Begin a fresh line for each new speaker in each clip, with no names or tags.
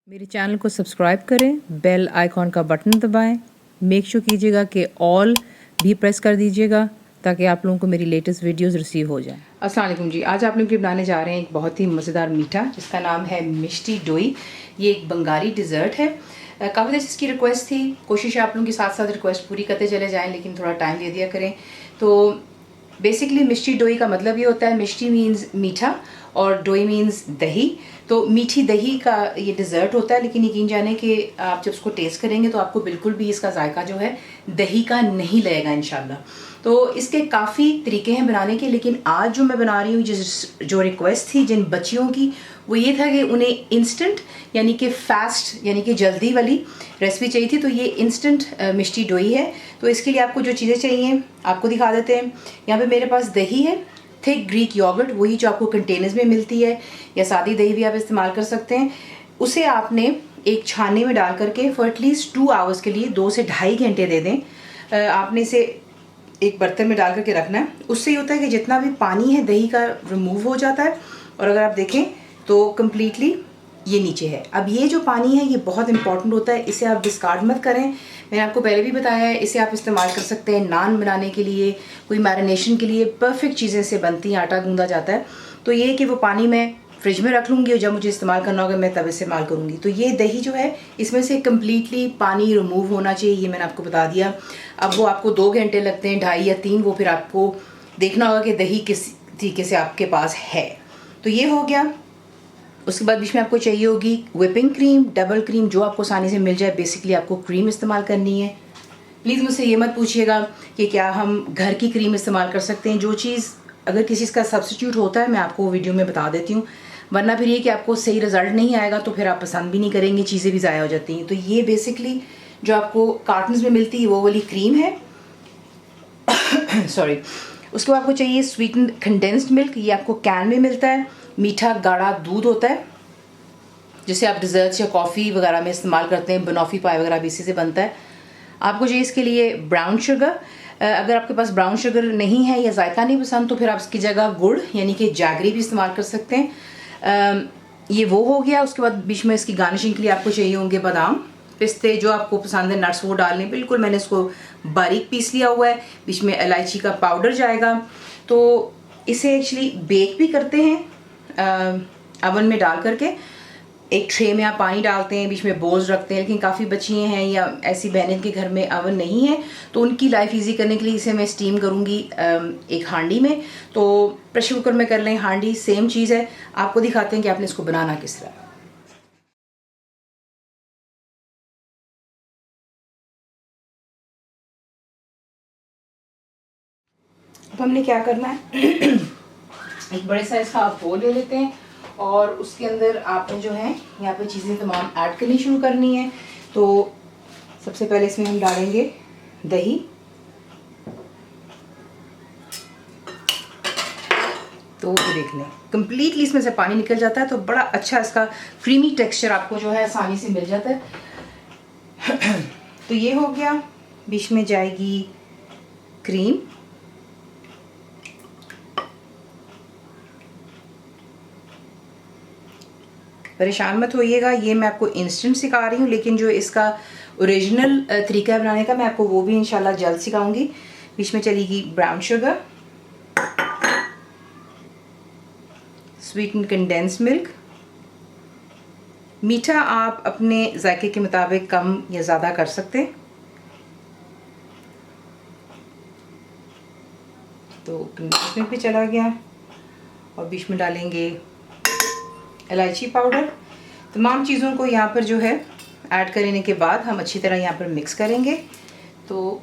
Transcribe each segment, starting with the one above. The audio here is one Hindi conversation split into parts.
मेरे चैनल को सब्सक्राइब करें, बेल आइकॉन का बटन दबाएं, मेक श्योर कीजिएगा कि ऑल भी प्रेस कर दीजिएगा ताकि आप लोगों को मेरी लेटेस्ट वीडियोस रिसीव हो जाएं। अस्सलाम वालेकुम जी, आज आप लोग के बनाने जा रहे हैं एक बहुत ही मज़ेदार मीठा जिसका नाम है मिष्टी डोई। ये एक बंगाली डिज़र्ट है। काफ़ी देर से इसकी रिक्वेस्ट थी, कोशिश है आप लोगों के साथ साथ रिक्वेस्ट पूरी करते चले जाएँ, लेकिन थोड़ा टाइम दे दिया करें। तो बेसिकली मिष्टी डोई का मतलब ये होता है, मिष्टी मीन्स मीठा और डोई मीन्स दही। तो मीठी दही का ये डिज़र्ट होता है, लेकिन यकीन जाने कि आप जब उसको टेस्ट करेंगे तो आपको बिल्कुल भी इसका जायका जो है दही का नहीं लगेगा इंशाल्लाह। तो इसके काफ़ी तरीके हैं बनाने के, लेकिन आज जो मैं बना रही हूँ, जो रिक्वेस्ट थी जिन बच्चियों की, वो ये था कि उन्हें इंस्टेंट यानी कि फ़ास्ट यानी कि जल्दी वाली रेसिपी चाहिए थी। तो ये इंस्टेंट मिष्टी डोई है। तो इसके लिए आपको जो चीज़ें चाहिए आपको दिखा देते हैं। यहाँ पे मेरे पास दही है, थिक ग्रीक योगर्ट, वही जो आपको कंटेनर्स में मिलती है, या सादी दही भी आप इस्तेमाल कर सकते हैं। उसे आपने एक छाननी में डाल करके फॉर एटलीस्ट 2 आवर्स के लिए 2 से ढाई घंटे दे दें। आपने इसे एक बर्तन में डाल करके रखना है। उससे ये होता है कि जितना भी पानी है दही का रिमूव हो जाता है, और अगर आप देखें तो कम्प्लीटली ये नीचे है। अब ये जो पानी है ये बहुत इंपॉर्टेंट होता है, इसे आप डिस्कार्ड मत करें। मैंने आपको पहले भी बताया है, इसे आप इस्तेमाल कर सकते हैं नान बनाने के लिए, कोई मैरिनेशन के लिए, परफेक्ट चीज़ें से बनती हैं, आटा गूंदा जाता है। तो ये कि वो पानी मैं फ्रिज में रख लूँगी और जब मुझे इस्तेमाल करना होगा मैं तब इस्तेमाल करूँगी। तो ये दही जो है इसमें से कम्प्लीटली पानी रिमूव होना चाहिए, ये मैंने आपको बता दिया। अब वो आपको 2 घंटे लगते हैं, 2.5 या 3, वो फिर आपको देखना होगा कि दही किस तरीके से आपके पास है। तो ये हो गया। उसके बाद बीच में आपको चाहिए होगी व्हिपिंग क्रीम, डबल क्रीम, जो आपको आसानी से मिल जाए। बेसिकली आपको क्रीम इस्तेमाल करनी है। प्लीज़ मुझसे ये मत पूछिएगा कि क्या हम घर की क्रीम इस्तेमाल कर सकते हैं। जो चीज़ अगर किसी का सब्स्टिट्यूट होता है मैं आपको वीडियो में बता देती हूँ, वरना फिर ये कि आपको सही रिजल्ट नहीं आएगा तो फिर आप पसंद भी नहीं करेंगे, चीज़ें भी ज़ाया हो जाती हैं। तो ये बेसिकली जो आपको कार्टन्स में मिलती है वो वाली क्रीम है। सॉरी। उसके बाद आपको चाहिए स्वीटेंड कंडेंस्ड मिल्क, ये आपको कैन में मिलता है। मीठा गाढ़ा दूध होता है जिसे आप डिज़र्ट्स या कॉफ़ी वगैरह में इस्तेमाल करते हैं। बनॉफ़ी पाई वगैरह भी इसी से बनता है। आपको चाहिए इसके लिए ब्राउन शुगर। अगर आपके पास ब्राउन शुगर नहीं है या जायका नहीं पसंद तो फिर आप इसकी जगह गुड़ यानी कि जैगरी भी इस्तेमाल कर सकते हैं। ये वो हो गया। उसके बाद बीच में इसकी गार्निशिंग के लिए आपको चाहिए होंगे बादाम, पिस्ते, जो आपको पसंद है नट्स वो डालने। बिल्कुल मैंने इसको बारीक पीस लिया हुआ है। बीच में इलायची का पाउडर जाएगा। तो इसे एक्चुअली बेक भी करते हैं अवन में डाल करके। एक ट्रे में आप पानी डालते हैं, बीच में बोल्स रखते हैं, लेकिन काफ़ी बच्चियाँ हैं या ऐसी बहनें के घर में अवन नहीं है तो उनकी लाइफ इजी करने के लिए इसे मैं स्टीम करूँगी एक हांडी में। तो प्रेशर कुकर में कर लें, हांडी सेम चीज़ है। आपको दिखाते हैं कि आपने इसको बनाना किस तरह। अब हमने क्या करना है, एक बड़े साइज का आप बोल ले लेते हैं और उसके अंदर आपने जो है यहाँ पे चीज़ें तमाम ऐड करनी शुरू करनी है। तो सबसे पहले इसमें हम डालेंगे दही। तो देख लें कम्प्लीटली इसमें से पानी निकल जाता है, तो बड़ा अच्छा इसका क्रीमी टेक्सचर आपको जो है आसानी से मिल जाता है। तो ये हो गया। बीच में जाएगी क्रीम। परेशान मत होइएगा, ये मैं आपको इंस्टेंट सिखा रही हूँ, लेकिन जो इसका ओरिजिनल तरीका है बनाने का मैं आपको वो भी इंशाल्लाह जल्द सिखाऊंगी। बीच में चलेगी brown sugar, sweetened condensed milk. मीठा आप अपने जायके के मुताबिक कम या ज़्यादा कर सकते हैं। तो कंडेंस्ड मिल्क भी चला गया और बीच में डालेंगे इलायची पाउडर। तमाम चीज़ों को यहाँ पर जो है ऐड करने के बाद हम अच्छी तरह यहाँ पर मिक्स करेंगे। तो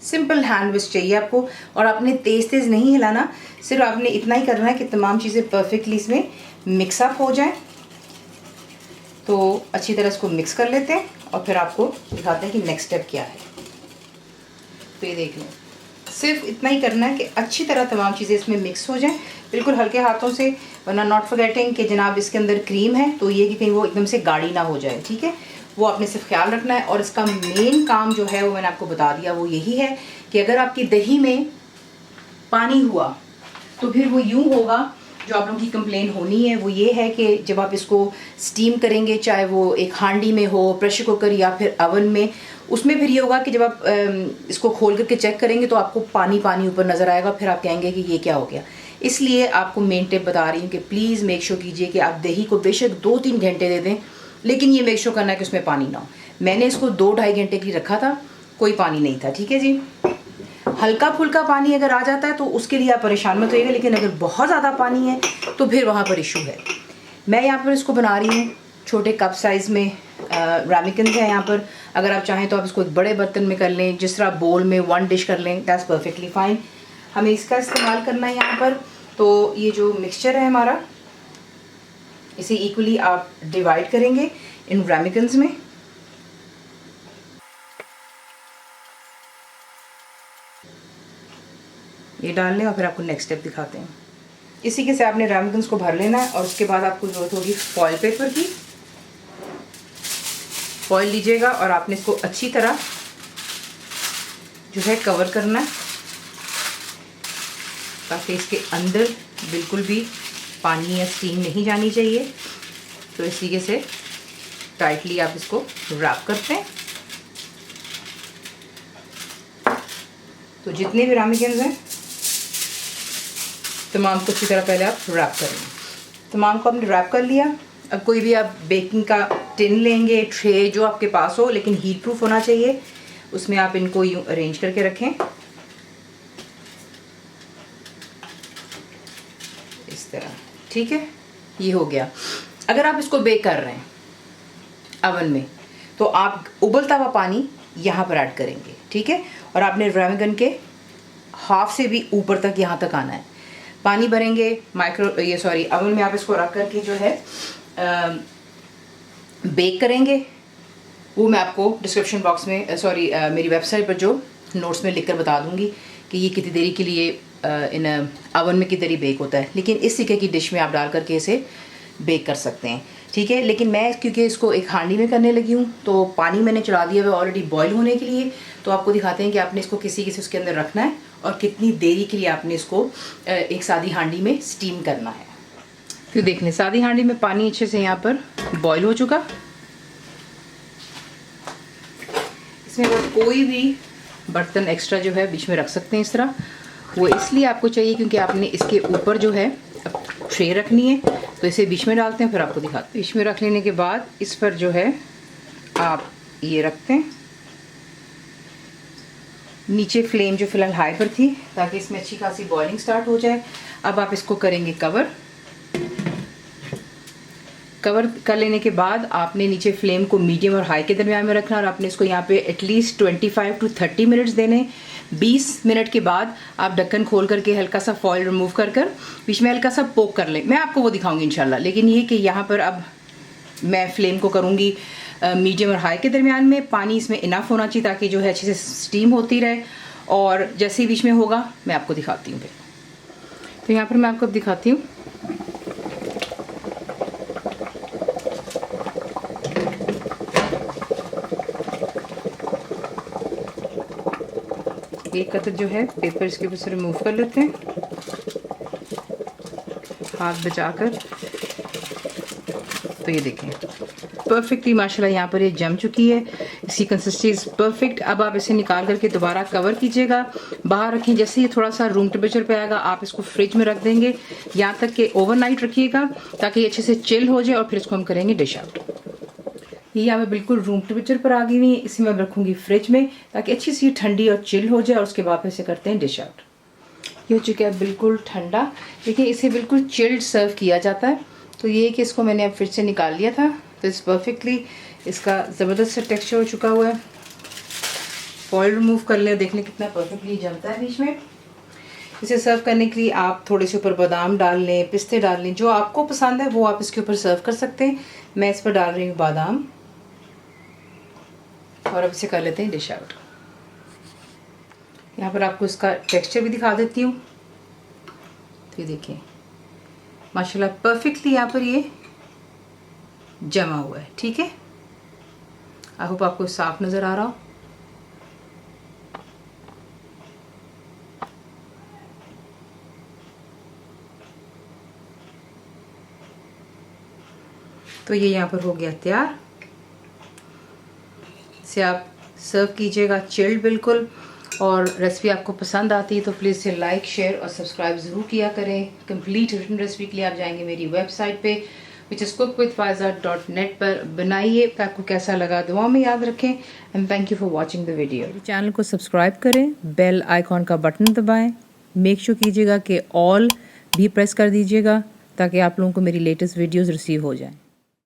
सिंपल हैंड विस्क चाहिए आपको, और आपने तेज़ तेज़ नहीं हिलाना, सिर्फ आपने इतना ही करना है कि तमाम चीज़ें परफेक्टली इसमें मिक्सअप हो जाएं। तो अच्छी तरह इसको मिक्स कर लेते हैं और फिर आपको दिखाते हैं कि नेक्स्ट स्टेप क्या है। तो ये देख लें, सिर्फ इतना ही करना है कि अच्छी तरह तमाम चीज़ें इसमें मिक्स हो जाएं, बिल्कुल हल्के हाथों से, वरना नॉट फॉरगेटिंग कि जनाब इसके अंदर क्रीम है तो ये कि कहीं वो एकदम से गाढ़ी ना हो जाए। ठीक है, वो आपने सिर्फ ख्याल रखना है। और इसका मेन काम जो है वो मैंने आपको बता दिया, वो यही है कि अगर आपकी दही में पानी हुआ तो फिर वो यूँ होगा जो आप लोगों की कंप्लेन होनी है वो ये है कि जब आप इसको स्टीम करेंगे, चाहे वो एक हांडी में हो, प्रेशर कुकर या फिर अवन में, उसमें फिर ये होगा कि जब आप इसको खोल करके चेक करेंगे तो आपको पानी पानी ऊपर नज़र आएगा, फिर आप कहेंगे कि ये क्या हो गया। इसलिए आपको मेन टिप बता रही हूँ कि प्लीज़ मेक श्योर कीजिए कि आप दही को बेशक 2-3 घंटे दे दें, लेकिन ये मेक श्योर करना है कि उसमें पानी ना हो। मैंने इसको 2-2.5 घंटे के लिए रखा था, कोई पानी नहीं था, ठीक है जी। हल्का फुल्का पानी अगर आ जाता है तो उसके लिए आप परेशान मत होइएगा, लेकिन अगर बहुत ज़्यादा पानी है तो फिर वहाँ पर इशू है। मैं यहाँ पर इसको बना रही हूँ छोटे कप साइज़ में, रामिकन्स है यहाँ पर। अगर आप चाहें तो आप इसको एक बड़े बर्तन में कर लें, जिस तरह बोल में 1 डिश कर लें, दैट्स परफेक्टली फ़ाइन। हमें इसका इस्तेमाल करना है यहाँ पर। तो ये जो मिक्सचर है हमारा, इसे इक्वली आप डिवाइड करेंगे इन रामिकन्स में। ये डाल लें और फिर आपको नेक्स्ट स्टेप दिखाते हैं। इसी के से आपने रामिकन्स को भर लेना है और उसके बाद आपको ज़रूरत होगी फॉइल पेपर की। फॉइल लीजिएगा और आपने इसको अच्छी तरह जो है कवर करना है, ताकि इसके अंदर बिल्कुल भी पानी या स्टीम नहीं जानी चाहिए। तो इस तरीके से टाइटली आप इसको रैप करते हैं। तो जितने भी रामिकन्स हैं तमाम को अच्छी तरह पहले आप रैप कर लें। तमाम को आपने रैप कर लिया। अब कोई भी आप बेकिंग का टिन लेंगे, ट्रे जो आपके पास हो, लेकिन हीट प्रूफ होना चाहिए, उसमें आप इनको यूँ अरेंज करके रखें इस तरह, ठीक है। ये हो गया। अगर आप इसको बेक कर रहे हैं अवन में तो आप उबलता हुआ पानी यहाँ पर ऐड करेंगे, ठीक है। और आपने रामिकन के हाफ से भी ऊपर तक यहाँ तक आना है। पानी भरेंगे अवन में आप इसको रख करके जो है बेक करेंगे। वो मैं आपको डिस्क्रिप्शन बॉक्स में मेरी वेबसाइट पर जो नोट्स में लिखकर बता दूंगी कि ये कितनी देरी के लिए इन अवन में कितनी देरी बेक होता है। लेकिन इस तरीके की डिश में आप डाल करके इसे बेक कर सकते हैं, ठीक है। लेकिन मैं क्योंकि इसको एक हांडी में करने लगी हूँ तो पानी मैंने चढ़ा दिया हुआ ऑलरेडी बॉईल होने के लिए। तो आपको दिखाते हैं कि आपने इसको किसी उसके अंदर रखना है और कितनी देरी के लिए आपने इसको एक सादी हांडी में स्टीम करना है। तो देख लें, सादी हांडी में पानी अच्छे से यहाँ पर बॉईल हो चुका। इसमें अगर कोई भी बर्तन एक्स्ट्रा जो है बीच में रख सकते हैं इस तरह। वो इसलिए आपको चाहिए क्योंकि आपने इसके ऊपर जो है ट्रे रखनी है, तो इसे बीच में डालते हैं, फिर आपको दिखाते हैं। बीच में रख लेने के बाद इस पर जो है आप ये रखते हैं। नीचे फ्लेम जो फिलहाल हाई पर थी ताकि इसमें अच्छी खासी बॉइलिंग स्टार्ट हो जाए। अब आप इसको करेंगे कवर कर लेने के बाद आपने नीचे फ्लेम को मीडियम और हाई के दरमियान में रखना और आपने इसको यहाँ पे एटलीस्ट 25 to 30 मिनट्स देने। 20 मिनट के बाद आप ढक्कन खोल करके हल्का सा फॉइल रिमूव कर बीच में हल्का सा पोक कर लें। मैं आपको वो दिखाऊंगी इंशाल्लाह। लेकिन ये कि यहाँ पर अब मैं फ्लेम को करूँगी मीडियम और हाई के दरमियान में। पानी इसमें इनफ होना चाहिए ताकि जो है अच्छे से स्टीम होती रहे, और जैसे ही बीच में होगा मैं आपको दिखाती हूँ। तो यहाँ पर मैं आपको अब दिखाती हूँ। एक कतर जो है पेपर इसके ऊपर से रिमूव कर लेते हैं हाथ बचाकर। तो ये देखें परफेक्टली माशाल्लाह यहाँ पर ये जम चुकी है। इसकी कंसिस्टेंसी परफेक्ट। अब आप इसे निकाल करके दोबारा कवर कीजिएगा, बाहर रखें। जैसे ये थोड़ा सा रूम टेम्परेचर पे आएगा आप इसको फ्रिज में रख देंगे, यहाँ तक कि ओवरनाइट रखिएगा ताकि अच्छे से चिल हो जाए, और फिर इसको हम करेंगे डिश आउट। ये यहाँ पे बिल्कुल रूम टेम्परेचर पर आ गई हुई है। इसे मैं रखूँगी फ्रिज में ताकि अच्छी सी ठंडी और चिल हो जाए, और उसके बाद फिर इसे करते हैं डिश आउट। ये हो चुका है बिल्कुल ठंडा। देखिए इसे बिल्कुल चिल्ड सर्व किया जाता है। तो ये कि इसको मैंने अब फ्रिज से निकाल लिया था, तो इस परफेक्टली इसका ज़बरदस्त सा टेक्सचर हो चुका हुआ है। फॉइल रिमूव कर लें, देख लें कितना परफेक्टली जमता है बीच में। इसे सर्व करने के लिए आप थोड़े से ऊपर बादाम डाल लें, पिस्ते डाल लें, जो आपको पसंद है वो आप इसके ऊपर सर्व कर सकते हैं। मैं इस पर डाल रही हूँ बादाम, और अब इसे कर लेते हैं डिश आउट। यहाँ पर आपको इसका टेक्सचर भी दिखा देती हूँ। तो ये देखिए माशाल्लाह परफेक्टली यहाँ पर ये जमा हुआ है, ठीक है। आई होप आपको साफ नज़र आ रहा हो। तो ये यहाँ पर हो गया तैयार। इसे आप सर्व कीजिएगा चिल्ड बिल्कुल। और रेसिपी आपको पसंद आती है तो प्लीज़ इसे लाइक, शेयर और सब्सक्राइब ज़रूर किया करें। कंप्लीट रिटन रेसिपी के लिए आप जाएंगे मेरी वेबसाइट पे विच इज़ cookwithfaiza.net पर। बनाइए, आपको कैसा लगा दुआ में याद रखें। And thank you for watching the video. मेरे चैनल को सब्सक्राइब करें, बेल आइकॉन का बटन दबाएँ, मेक श्योर कीजिएगा कि ऑल भी प्रेस कर दीजिएगा ताकि आप लोगों को मेरी लेटेस्ट वीडियोज़ रिसीव हो जाएँ।